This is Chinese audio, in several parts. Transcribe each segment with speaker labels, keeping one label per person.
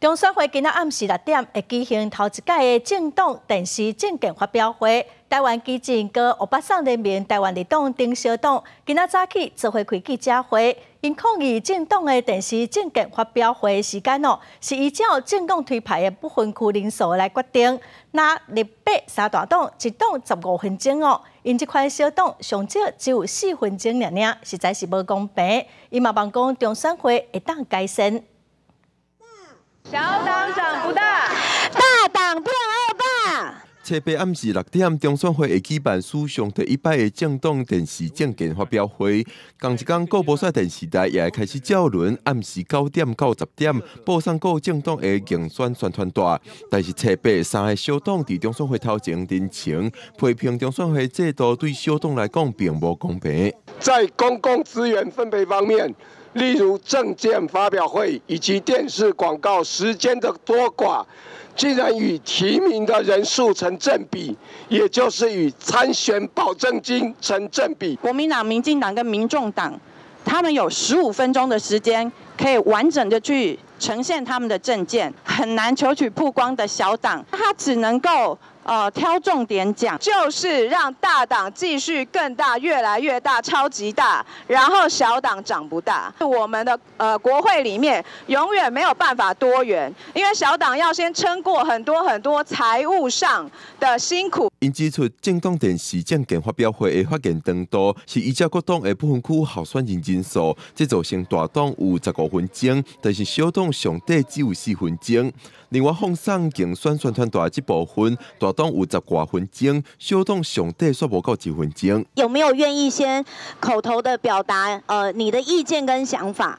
Speaker 1: 中选会今仔暗时6点会举行头一届的政党电视政见发表会。台湾基进跟500上人民台湾立党丁小党今仔早起做伙开记者会，因抗议政党的电视政见发表会的时间是依照政党推派的不分区人数来决定。那立北三大党一党15分钟因这款小党上少只有4分钟尔，实在是无公平。伊嘛望讲中选会会当改善。
Speaker 2: 小党长不大，
Speaker 3: 大党变恶霸。
Speaker 4: 初八暗时6点，中选会会举办史上第一摆的政党电视政见发表会。同一天，各无线电视台也会开始照轮，暗时9点到10点播送各政党的竞选宣传带。但是初八3个小党伫中选会头前认情，批评中选会制度对小党来讲并无公平。
Speaker 5: 在公共资源分配方面，例如政见发表会以及电视广告时间的多寡，竟然与提名的人数成正比，也就是与参选保证金成正比。
Speaker 3: 国民党、民进党跟民众党，他们有15分钟的时间，可以完整的去呈现他们的政见，很难求取曝光的小党，他只能够挑重点讲，
Speaker 2: 就是让大党继续更大，越来越大，超级大，然后小党长不大。我们的国会里面永远没有办法多元，因为小党要先撑过很多财务上的辛苦。
Speaker 4: 因指出，政党电视政见发表会的发言长度是依照各党的不分区候选人人数，这造成大党有15分钟，但是小党上底只有4分钟。另外，放送竞选宣传带这部分，大党有10多分钟，小党上底煞无够1分钟。
Speaker 3: 有没有愿意先口头的表达你的意见跟想法？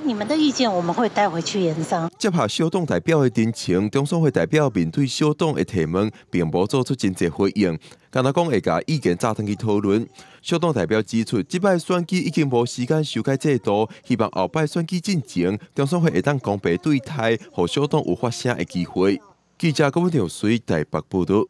Speaker 6: 你们的意见我们会带回去研商。
Speaker 4: 接下小党代表的陈情，中选会代表面对小党的提问，并无做出真侪回应，敢若讲会甲意见早登去讨论。小党代表指出，这摆选举已经无时间修改制度，希望后摆选举进前，中选会会当公平对待，让小党有发声的机会。记者郭文条随台北报道。